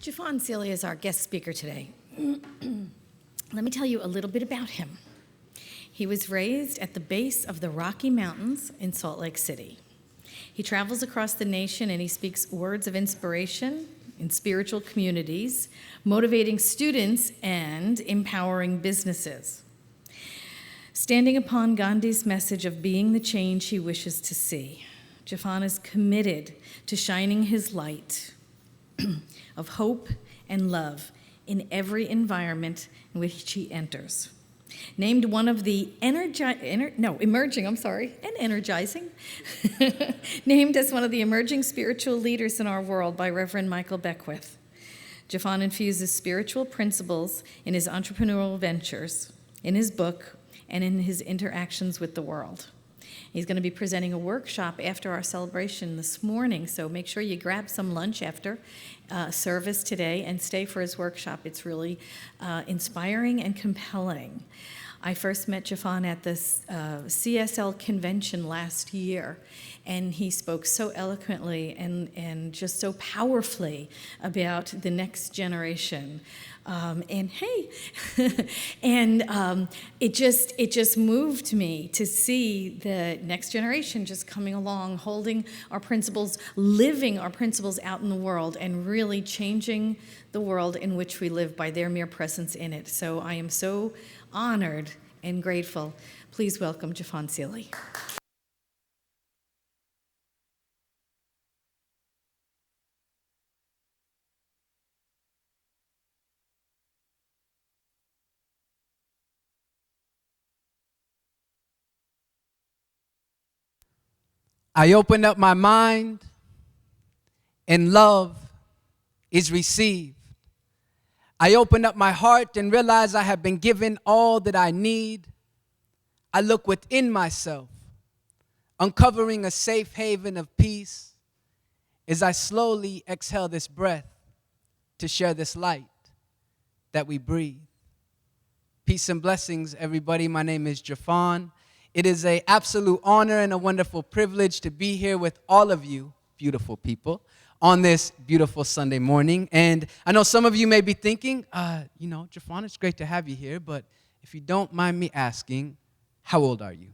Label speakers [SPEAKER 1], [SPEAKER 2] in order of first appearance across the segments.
[SPEAKER 1] Jeffon Sealy is our guest speaker today. Let me tell you a little bit about him. He was raised at the base of the Rocky Mountains in Salt Lake City. He travels across the nation and he speaks words of inspiration in spiritual communities, motivating students and empowering businesses. Standing upon Gandhi's message of being the change he wishes to see, Jeffon is committed to shining his light of hope and love in every environment in which he enters. Named one of the energizing, named as one of the emerging spiritual leaders in our world by Reverend Michael Beckwith. Jeffon infuses spiritual principles in his entrepreneurial ventures, in his book, and in his interactions with the world. He's going to be presenting a workshop after our celebration this morning, so make sure you grab some lunch after service today and stay for his workshop. It's really inspiring and compelling. I first met Jeffon at the CSL convention last year, and he spoke so eloquently and just so powerfully about the next generation. And it just moved me to see the next generation just coming along, holding our principles, living our principles out in the world, and really changing the world in which we live by their mere presence in it. So I am so honored and grateful. Please welcome Jeffon Sealy.
[SPEAKER 2] I open up my mind, and love is received. I open up my heart and realize I have been given all that I need. I look within myself, uncovering a safe haven of peace as I slowly exhale this breath to share this light that we breathe. Peace and blessings, everybody. My name is Jeffon. It is an absolute honor and a wonderful privilege to be here with all of you, beautiful people, on this beautiful Sunday morning. And I know some of you may be thinking, Jeffon, it's great to have you here, but if you don't mind me asking, how old are you?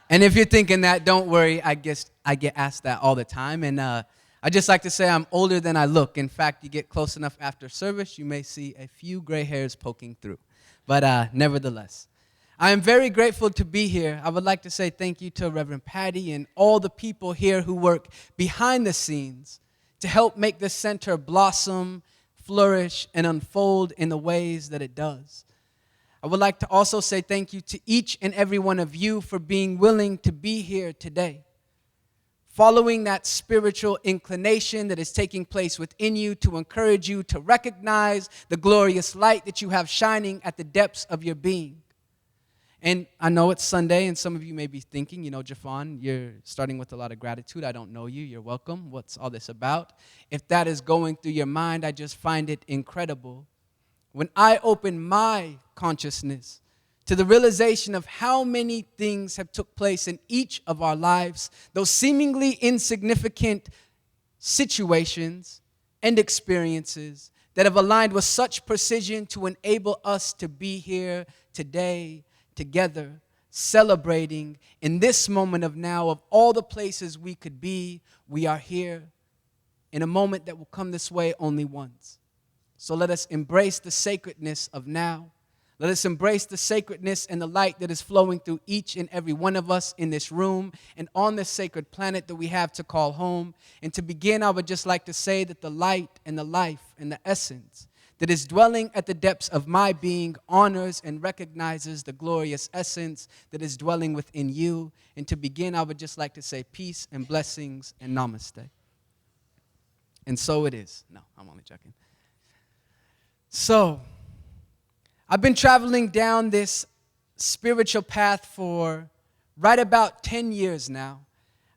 [SPEAKER 2] And if you're thinking that, don't worry, I guess I get asked that all the time. And I just like to say I'm older than I look. In fact, you get close enough after service, you may see a few gray hairs poking through. But nevertheless, I am very grateful to be here. I would like to say thank you to Reverend Patty and all the people here who work behind the scenes to help make this center blossom, flourish, and unfold in the ways that it does. I would like to also say thank you to each and every one of you for being willing to be here today, following that spiritual inclination that is taking place within you to encourage you to recognize the glorious light that you have shining at the depths of your being. And I know it's Sunday, and some of you may be thinking, Jeffon, you're starting with a lot of gratitude. I don't know you. You're welcome. What's all this about? If that is going through your mind, I just find it incredible. When I open my consciousness to the realization of how many things have took place in each of our lives, those seemingly insignificant situations and experiences that have aligned with such precision to enable us to be here today, together, celebrating in this moment of now of all the places we could be, we are here in a moment that will come this way only once. So let us embrace the sacredness of now. Let us embrace the sacredness and the light that is flowing through each and every one of us in this room and on this sacred planet that we have to call home. And to begin, I would just like to say that the light and the life and the essence that is dwelling at the depths of my being honors and recognizes the glorious essence that is dwelling within you. And to begin, I would just like to say peace and blessings and namaste. And so it is. No, I'm only joking. So, I've been traveling down this spiritual path for right about 10 years now.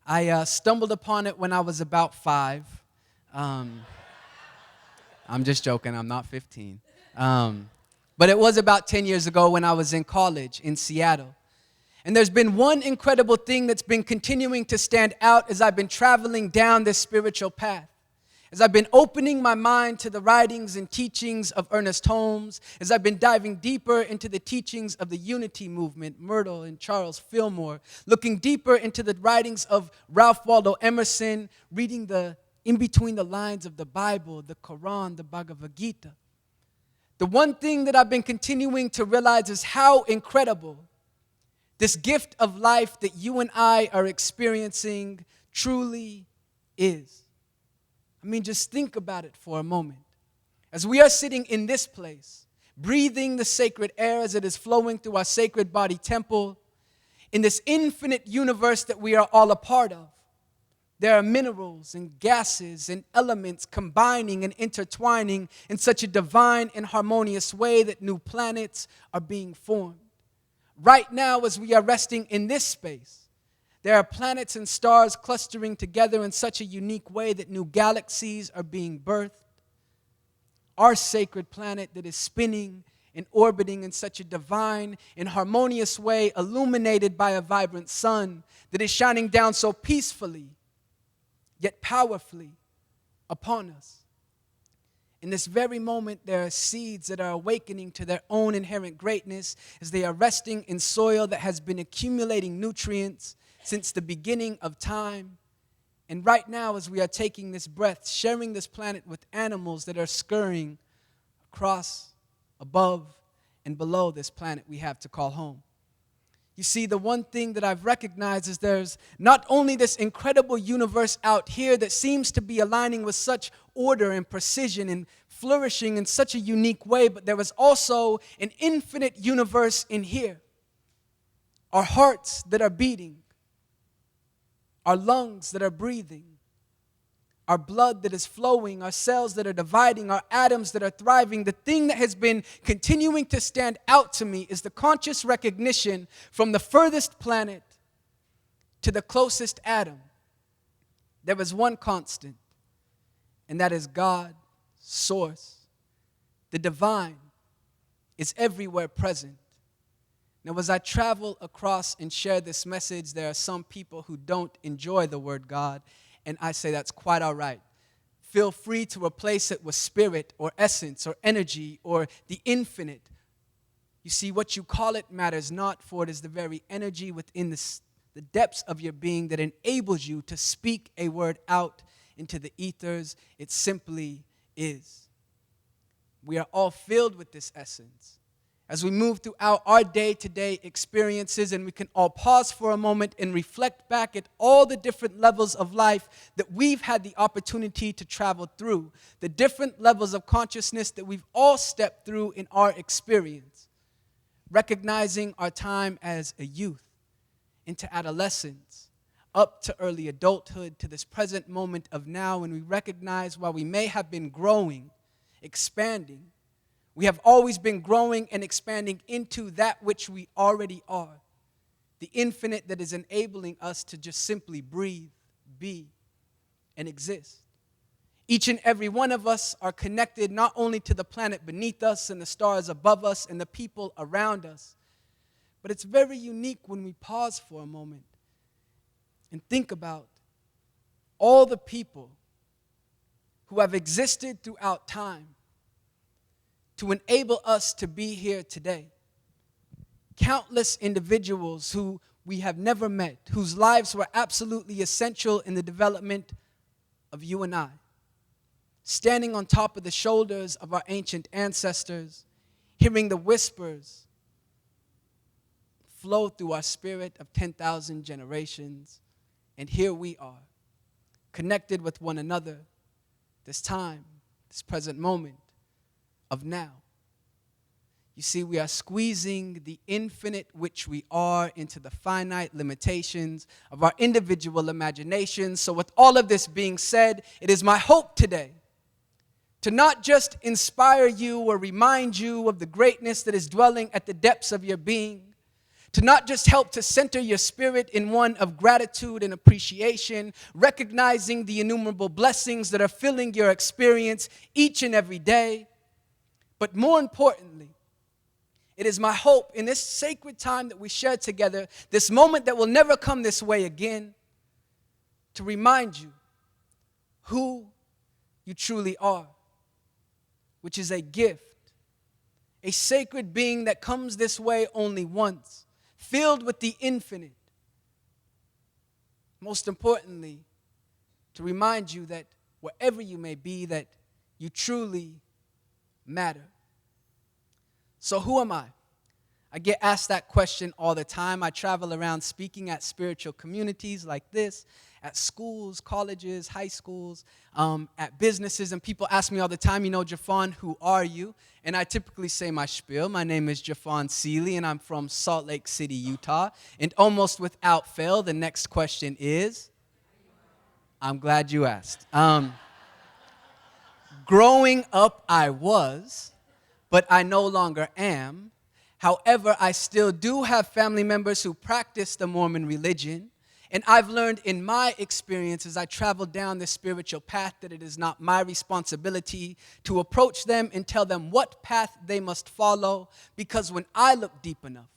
[SPEAKER 2] I stumbled upon it when I was about 5. I'm just joking. I'm not 15. But it was about 10 years ago when I was in college in Seattle. And there's been one incredible thing that's been continuing to stand out as I've been traveling down this spiritual path. As I've been opening my mind to the writings and teachings of Ernest Holmes, as I've been diving deeper into the teachings of the Unity Movement, Myrtle and Charles Fillmore, looking deeper into the writings of Ralph Waldo Emerson, reading the in between the lines of the Bible, the Quran, the Bhagavad Gita, the one thing that I've been continuing to realize is how incredible this gift of life that you and I are experiencing truly is. I mean, just think about it for a moment. As we are sitting in this place, breathing the sacred air as it is flowing through our sacred body temple, in this infinite universe that we are all a part of, there are minerals and gases and elements combining and intertwining in such a divine and harmonious way that new planets are being formed. Right now, as we are resting in this space, there are planets and stars clustering together in such a unique way that new galaxies are being birthed. Our sacred planet that is spinning and orbiting in such a divine and harmonious way, illuminated by a vibrant sun that is shining down so peacefully, yet powerfully upon us. In this very moment, there are seeds that are awakening to their own inherent greatness as they are resting in soil that has been accumulating nutrients since the beginning of time. And right now, as we are taking this breath, sharing this planet with animals that are scurrying across, above, and below this planet we have to call home. You see, the one thing that I've recognized is there's not only this incredible universe out here that seems to be aligning with such order and precision and flourishing in such a unique way, but there is also an infinite universe in here. Our hearts that are beating, our lungs that are breathing, our blood that is flowing, our cells that are dividing, our atoms that are thriving. The thing that has been continuing to stand out to me is the conscious recognition from the furthest planet to the closest atom. There is one constant, and that is God, Source. The divine is everywhere present. Now, as I travel across and share this message, there are some people who don't enjoy the word God, and I say that's quite all right. Feel free to replace it with spirit or essence or energy or the infinite. You see, what you call it matters not, for it is the very energy within the depths of your being that enables you to speak a word out into the ethers. It simply is. We are all filled with this essence. As we move throughout our day-to-day experiences, and we can all pause for a moment and reflect back at all the different levels of life that we've had the opportunity to travel through, the different levels of consciousness that we've all stepped through in our experience, recognizing our time as a youth, into adolescence, up to early adulthood, to this present moment of now, when we recognize while we may have been growing, expanding, we have always been growing and expanding into that which we already are, the infinite that is enabling us to just simply breathe, be, and exist. Each and every one of us are connected not only to the planet beneath us and the stars above us and the people around us, but it's very unique when we pause for a moment and think about all the people who have existed throughout time to enable us to be here today. Countless individuals who we have never met, whose lives were absolutely essential in the development of you and I. Standing on top of the shoulders of our ancient ancestors, hearing the whispers flow through our spirit of 10,000 generations, and here we are, connected with one another, this time, this present moment of now. You see, we are squeezing the infinite which we are into the finite limitations of our individual imaginations. So with all of this being said, it is my hope today to not just inspire you or remind you of the greatness that is dwelling at the depths of your being, to not just help to center your spirit in one of gratitude and appreciation, recognizing the innumerable blessings that are filling your experience each and every day, but more importantly, it is my hope in this sacred time that we share together, this moment that will never come this way again, to remind you who you truly are, which is a gift, a sacred being that comes this way only once, filled with the infinite. Most importantly, to remind you that wherever you may be, that you truly matter. So who am I? I get asked that question all the time. I travel around speaking at spiritual communities like this, at schools, colleges, high schools, at businesses, and people ask me all the time, Jeffon, who are you? And I typically say my spiel. My name is Jeffon Seeley, and I'm from Salt Lake City, Utah. And almost without fail, the next question is, I'm glad you asked. Growing up, I was, but I no longer am. However, I still do have family members who practice the Mormon religion, and I've learned in my experience as I travel down this spiritual path that it is not my responsibility to approach them and tell them what path they must follow, because when I look deep enough,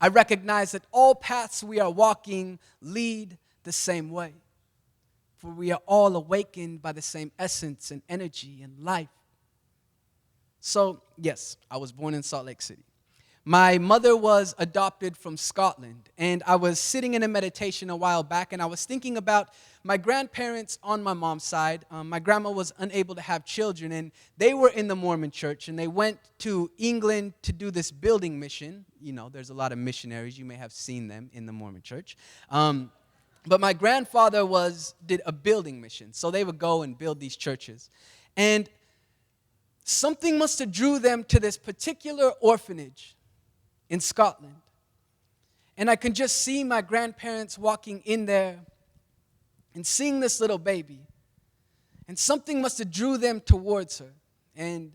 [SPEAKER 2] I recognize that all paths we are walking lead the same way, for we are all awakened by the same essence and energy and life. So, yes, I was born in Salt Lake City. My mother was adopted from Scotland, and I was sitting in a meditation a while back, and I was thinking about my grandparents on my mom's side. My grandma was unable to have children, and they were in the Mormon church, and they went to England to do this building mission. There's a lot of missionaries. You may have seen them in the Mormon church. But my grandfather did a building mission, so they would go and build these churches. And something must have drew them to this particular orphanage in Scotland. And I can just see my grandparents walking in there and seeing this little baby. And something must have drew them towards her. And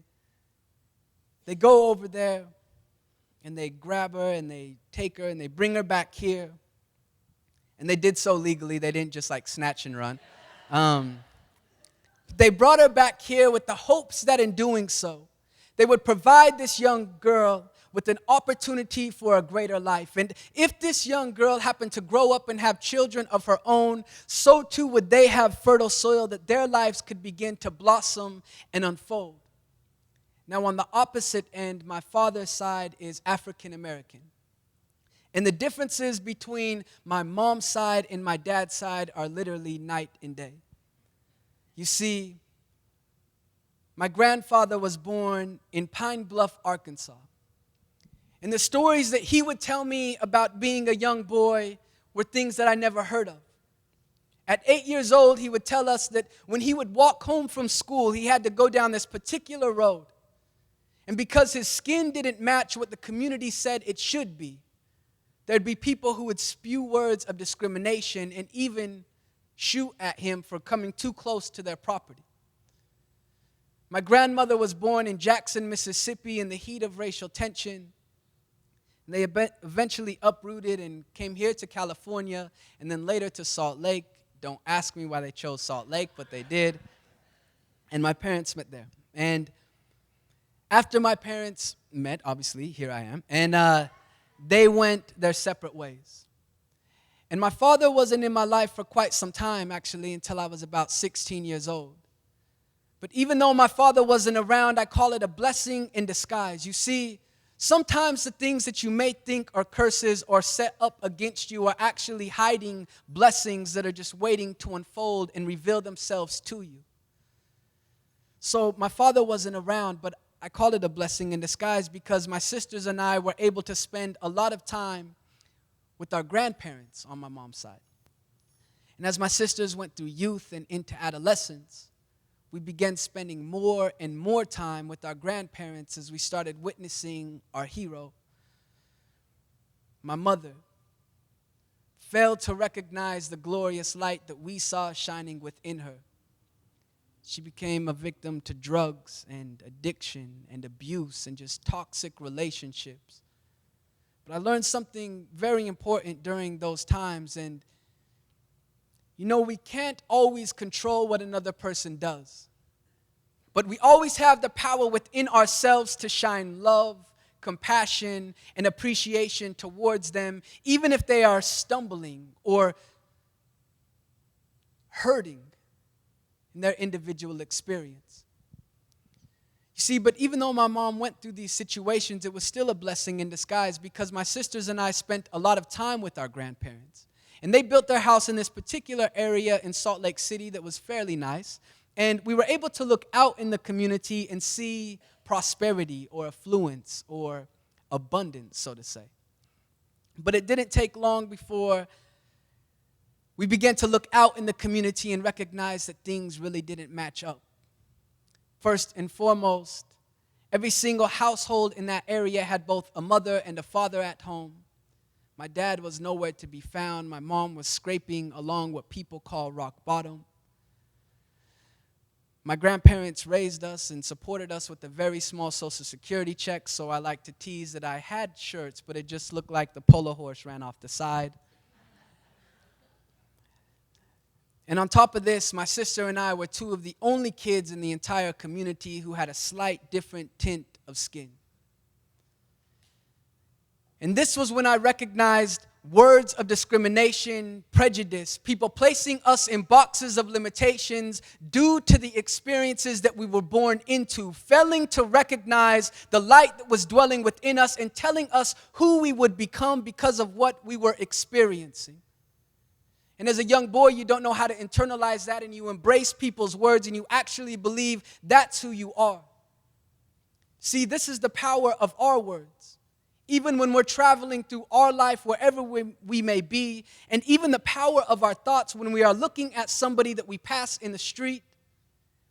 [SPEAKER 2] they go over there and they grab her and they take her and they bring her back here. And they did so legally. They didn't just snatch and run. They brought her back here with the hopes that in doing so, they would provide this young girl with an opportunity for a greater life. And if this young girl happened to grow up and have children of her own, so too would they have fertile soil that their lives could begin to blossom and unfold. Now, on the opposite end, my father's side is African American. And the differences between my mom's side and my dad's side are literally night and day. You see, my grandfather was born in Pine Bluff, Arkansas. And the stories that he would tell me about being a young boy were things that I never heard of. At 8 years old, he would tell us that when he would walk home from school, he had to go down this particular road. And because his skin didn't match what the community said it should be, there'd be people who would spew words of discrimination and even shoot at him for coming too close to their property. My grandmother was born in Jackson, Mississippi in the heat of racial tension. They eventually uprooted and came here to California and then later to Salt Lake. Don't ask me why they chose Salt Lake, but they did. And my parents met there. And after my parents met, obviously, here I am, and they went their separate ways. And my father wasn't in my life for quite some time, actually, until I was about 16 years old. But even though my father wasn't around, I call it a blessing in disguise. You see, sometimes the things that you may think are curses or set up against you are actually hiding blessings that are just waiting to unfold and reveal themselves to you. So my father wasn't around, but I call it a blessing in disguise because my sisters and I were able to spend a lot of time with our grandparents on my mom's side. And as my sisters went through youth and into adolescence, we began spending more and more time with our grandparents as we started witnessing our hero. My mother failed to recognize the glorious light that we saw shining within her. She became a victim to drugs and addiction and abuse and just toxic relationships. But I learned something very important during those times, and we can't always control what another person does. But we always have the power within ourselves to shine love, compassion, and appreciation towards them, even if they are stumbling or hurting in their individual experience. You see, but even though my mom went through these situations, it was still a blessing in disguise because my sisters and I spent a lot of time with our grandparents. And they built their house in this particular area in Salt Lake City that was fairly nice. And we were able to look out in the community and see prosperity or affluence or abundance, so to say. But it didn't take long before we began to look out in the community and recognize that things really didn't match up. First and foremost, every single household in that area had both a mother and a father at home. My dad was nowhere to be found. My mom was scraping along what people call rock bottom. My grandparents raised us and supported us with a very small Social Security check, so I like to tease that I had shirts, but it just looked like the polo horse ran off the side. And on top of this, my sister and I were two of the only kids in the entire community who had a slight different tint of skin. And this was when I recognized words of discrimination, prejudice, people placing us in boxes of limitations due to the experiences that we were born into, failing to recognize the light that was dwelling within us and telling us who we would become because of what we were experiencing. And as a young boy, you don't know how to internalize that, and you embrace people's words, and you actually believe that's who you are. See, this is the power of our words. Even when we're traveling through our life, wherever we may be, and even the power of our thoughts when we are looking at somebody that we pass in the street,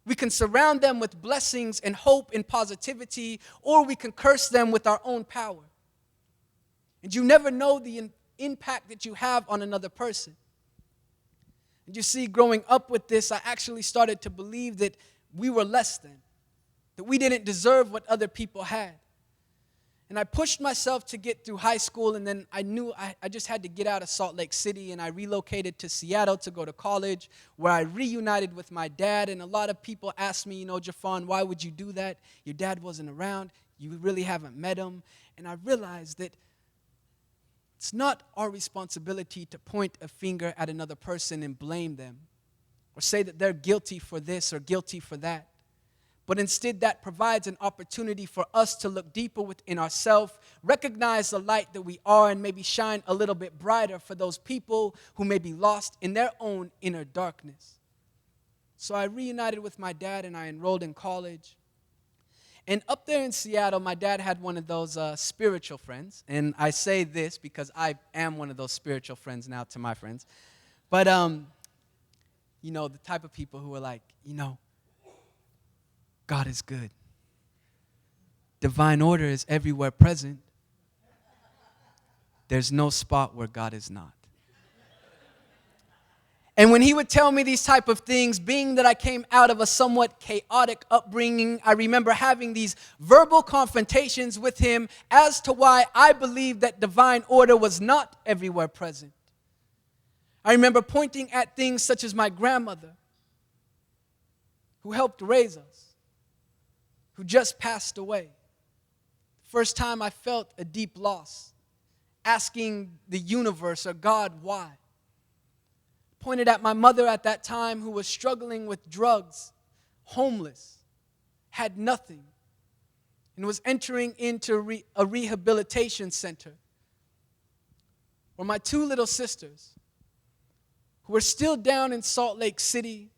[SPEAKER 2] we can surround them with blessings and hope and positivity, or we can curse them with our own power. And you never know the impact that you have on another person. And you see, growing up with this, I actually started to believe that we were less than, that we didn't deserve what other people had. And I pushed myself to get through high school, and then I knew I just had to get out of Salt Lake City, and I relocated to Seattle to go to college, where I reunited with my dad. And a lot of people asked me, Jeffon, why would you do that? Your dad wasn't around. You really haven't met him. And I realized that it's not our responsibility to point a finger at another person and blame them or say that they're guilty for this or guilty for that. But instead, that provides an opportunity for us to look deeper within ourselves, recognize the light that we are, and maybe shine a little bit brighter for those people who may be lost in their own inner darkness. So I reunited with my dad, and I enrolled in college. And up there in Seattle, my dad had one of those spiritual friends. And I say this because I am one of those spiritual friends now to my friends. But, the type of people who are like, God is good. Divine order is everywhere present. There's no spot where God is not. And when he would tell me these type of things, being that I came out of a somewhat chaotic upbringing, I remember having these verbal confrontations with him as to why I believed that divine order was not everywhere present. I remember pointing at things such as my grandmother, who helped raise us, who just passed away. First time I felt a deep loss, asking the universe or God why. Pointed at my mother at that time, who was struggling with drugs, homeless, had nothing, and was entering into a rehabilitation center. Or my two little sisters, who were still down in Salt Lake City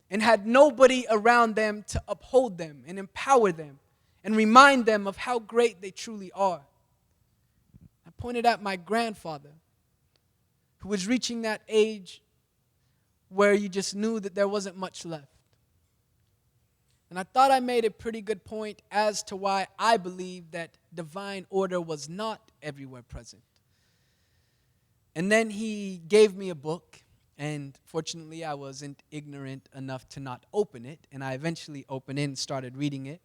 [SPEAKER 2] and had nobody around them to uphold them and empower them and remind them of how great they truly are. I pointed at my grandfather, who was reaching that age where you just knew that there wasn't much left. And I thought I made a pretty good point as to why I believed that divine order was not everywhere present. And then he gave me a book, and fortunately I wasn't ignorant enough to not open it, and I eventually opened it and started reading it.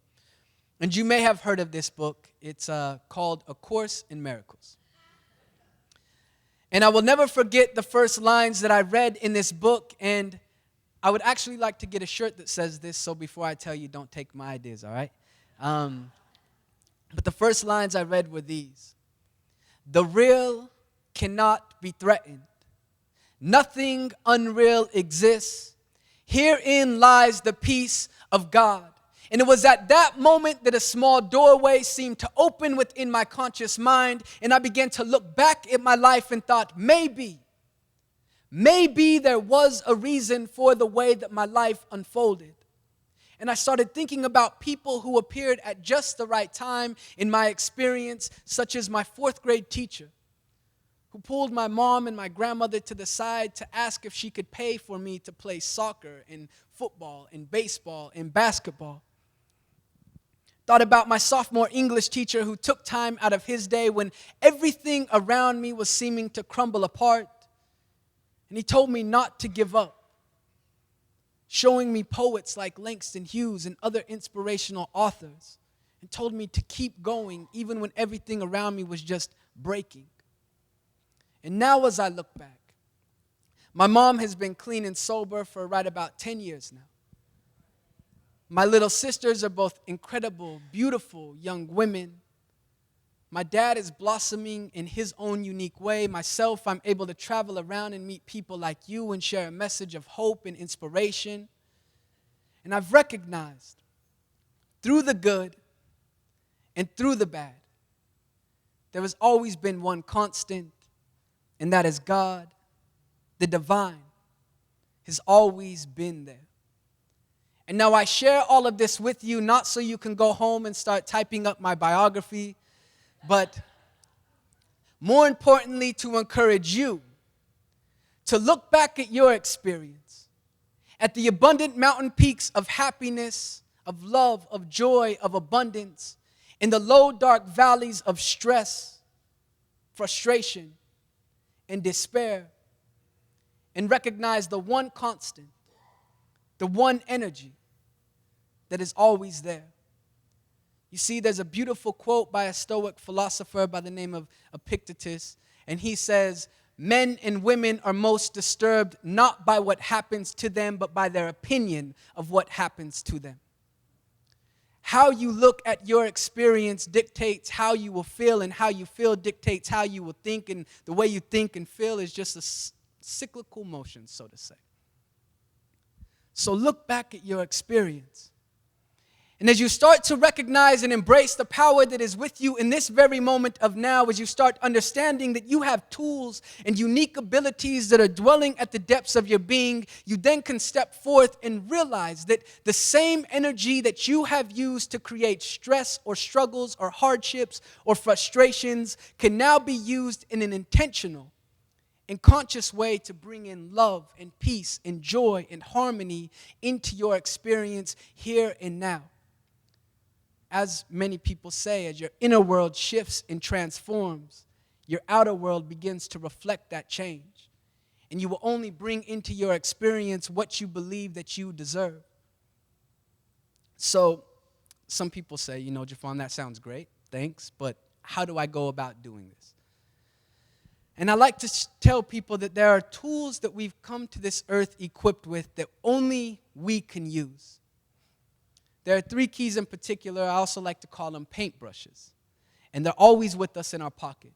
[SPEAKER 2] And you may have heard of this book. It's called A Course in Miracles. And I will never forget the first lines that I read in this book, and I would actually like to get a shirt that says this, so before I tell you, don't take my ideas, all right? But the first lines I read were these: "The real cannot be threatened. Nothing unreal exists. Herein lies the peace of God. And it was at that moment that a small doorway seemed to open within my conscious mind, and I began to look back at my life and thought, maybe there was a reason for the way that my life unfolded. And I started thinking about people who appeared at just the right time in my experience, such as my 4th grade teacher, who pulled my mom and my grandmother to the side to ask if she could pay for me to play soccer and football and baseball and basketball. Thought about my sophomore English teacher who took time out of his day when everything around me was seeming to crumble apart. And he told me not to give up, showing me poets like Langston Hughes and other inspirational authors, and told me to keep going even when everything around me was just breaking. And now as I look back, my mom has been clean and sober for right about 10 years now. My little sisters are both incredible, beautiful young women. My dad is blossoming in his own unique way. Myself, I'm able to travel around and meet people like you and share a message of hope and inspiration. And I've recognized through the good and through the bad, there has always been one constant, and that is God, the divine, has always been there. And now I share all of this with you, not so you can go home and start typing up my biography, but more importantly, to encourage you to look back at your experience, at the abundant mountain peaks of happiness, of love, of joy, of abundance, in the low, dark valleys of stress, frustration, and despair, and recognize the one constant, the one energy that is always there. You see, there's a beautiful quote by a Stoic philosopher by the name of Epictetus, and he says, men and women are most disturbed not by what happens to them, but by their opinion of what happens to them. How you look at your experience dictates how you will feel, and how you feel dictates how you will think, and the way you think and feel is just a cyclical motion, so to say. So look back at your experience. And as you start to recognize and embrace the power that is with you in this very moment of now, as you start understanding that you have tools and unique abilities that are dwelling at the depths of your being, you then can step forth and realize that the same energy that you have used to create stress or struggles or hardships or frustrations can now be used in an intentional and conscious way to bring in love and peace and joy and harmony into your experience here and now. As many people say, as your inner world shifts and transforms, your outer world begins to reflect that change. And you will only bring into your experience what you believe that you deserve. So, some people say, Jeffon, that sounds great, thanks, but how do I go about doing this? And I like to tell people that there are tools that we've come to this earth equipped with that only we can use. There are 3 keys in particular. I also like to call them paintbrushes. And they're always with us in our pocket.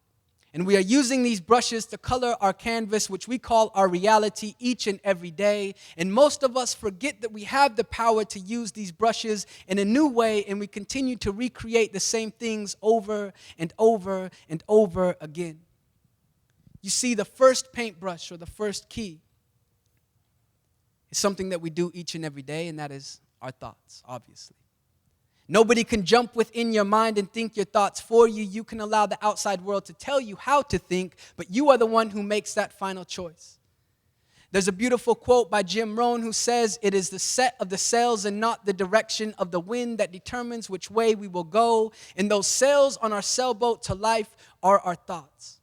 [SPEAKER 2] And we are using these brushes to color our canvas, which we call our reality, each and every day. And most of us forget that we have the power to use these brushes in a new way, and we continue to recreate the same things over and over and over again. You see, the first paintbrush or the first key is something that we do each and every day, and that is our thoughts, obviously. Nobody can jump within your mind and think your thoughts for you. You can allow the outside world to tell you how to think, but you are the one who makes that final choice. There's a beautiful quote by Jim Rohn who says, "It is the set of the sails and not the direction of the wind that determines which way we will go. And those sails on our sailboat to life are our thoughts."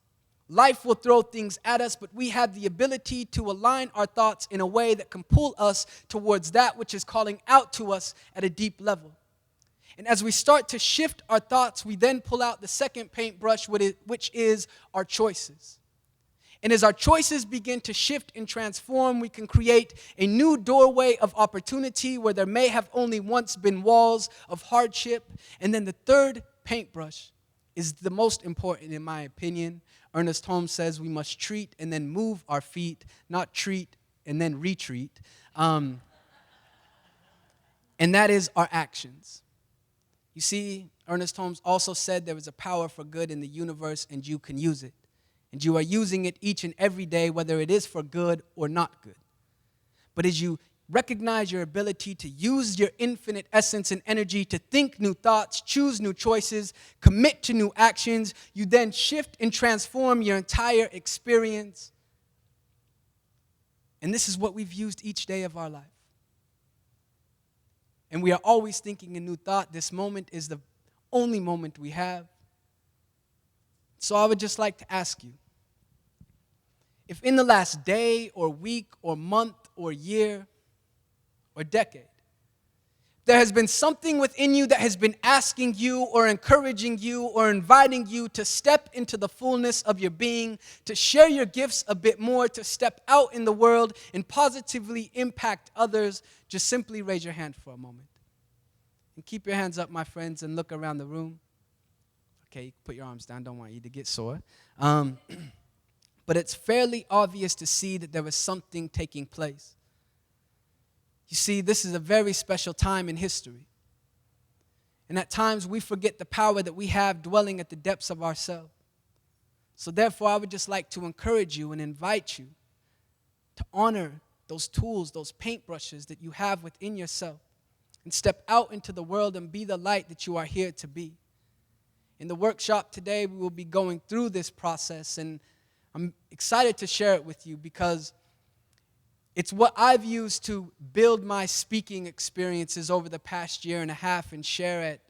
[SPEAKER 2] Life will throw things at us, but we have the ability to align our thoughts in a way that can pull us towards that which is calling out to us at a deep level. And as we start to shift our thoughts, we then pull out the second paintbrush, which is our choices. And as our choices begin to shift and transform, we can create a new doorway of opportunity where there may have only once been walls of hardship. And then the third paintbrush is the most important, in my opinion. Ernest Holmes says we must treat and then move our feet, not treat and then retreat. and that is our actions. You see, Ernest Holmes also said there is a power for good in the universe, and you can use it. And you are using it each and every day, whether it is for good or not good. But as you recognize your ability to use your infinite essence and energy to think new thoughts, choose new choices, commit to new actions, you then shift and transform your entire experience. And this is what we've used each day of our life. And we are always thinking a new thought. This moment is the only moment we have. So I would just like to ask you, if in the last day or week or month or year or decade, there has been something within you that has been asking you or encouraging you or inviting you to step into the fullness of your being, to share your gifts a bit more, to step out in the world and positively impact others, just simply raise your hand for a moment. And keep your hands up, my friends, and look around the room. Okay, put your arms down. Don't want you to get sore. But it's fairly obvious to see that there is something taking place. You see, this is a very special time in history. And at times we forget the power that we have dwelling at the depths of ourselves. So therefore, I would just like to encourage you and invite you to honor those tools, those paintbrushes that you have within yourself, and step out into the world and be the light that you are here to be. In the workshop today, we will be going through this process, and I'm excited to share it with you because it's what I've used to build my speaking experiences over the past year and a half and share at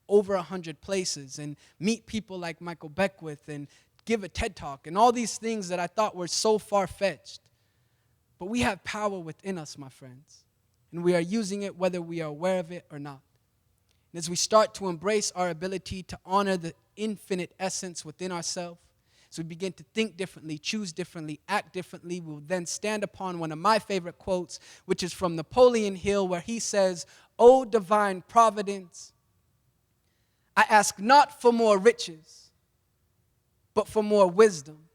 [SPEAKER 2] over 100 places and meet people like Michael Beckwith and give a TED Talk and all these things that I thought were so far-fetched. But we have power within us, my friends, and we are using it whether we are aware of it or not. And as we start to embrace our ability to honor the infinite essence within ourselves, as we begin to think differently, choose differently, act differently, we will then stand upon one of my favorite quotes, which is from Napoleon Hill, where he says, "O divine providence, I ask not for more riches, but for more wisdom,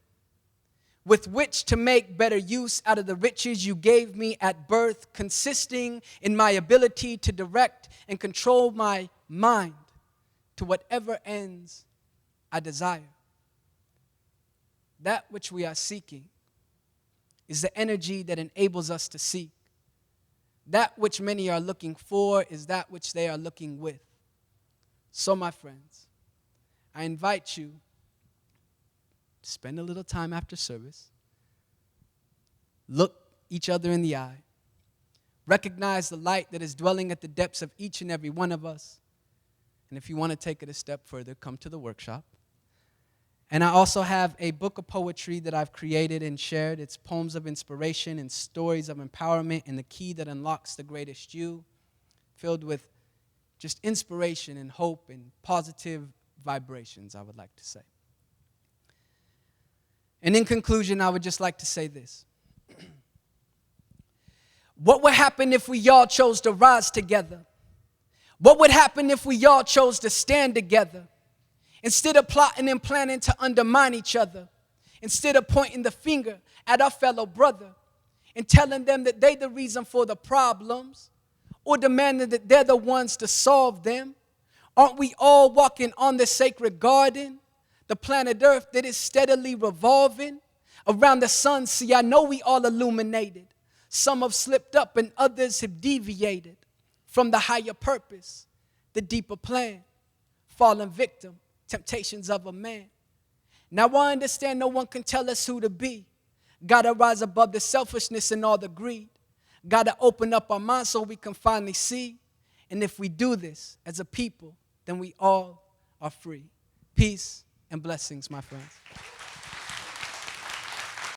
[SPEAKER 2] with which to make better use out of the riches you gave me at birth, consisting in my ability to direct and control my mind to whatever ends I desire." That which we are seeking is the energy that enables us to seek. That which many are looking for is that which they are looking with. So, my friends, I invite you to spend a little time after service, look each other in the eye, recognize the light that is dwelling at the depths of each and every one of us, and if you want to take it a step further, come to the workshop. And I also have a book of poetry that I've created and shared. It's poems of inspiration and stories of empowerment and the key that unlocks the greatest you, filled with just inspiration and hope and positive vibrations, I would like to say. And in conclusion, I would just like to say this. What would happen if we all chose to rise together? What would happen if we all chose to stand together? Instead of plotting and planning to undermine each other, instead of pointing the finger at our fellow brother and telling them that they're the reason for the problems or demanding that they're the ones to solve them, aren't we all walking on the sacred garden, the planet Earth that is steadily revolving around the sun? See, I know we all illuminated. Some have slipped up and others have deviated from the higher purpose, the deeper plan, fallen victim, temptations of a man. Now I understand no one can tell us who to be. Gotta rise above the selfishness and all the greed. Gotta open up our minds so we can finally see. And if we do this as a people, then we all are free. Peace and blessings, my friends.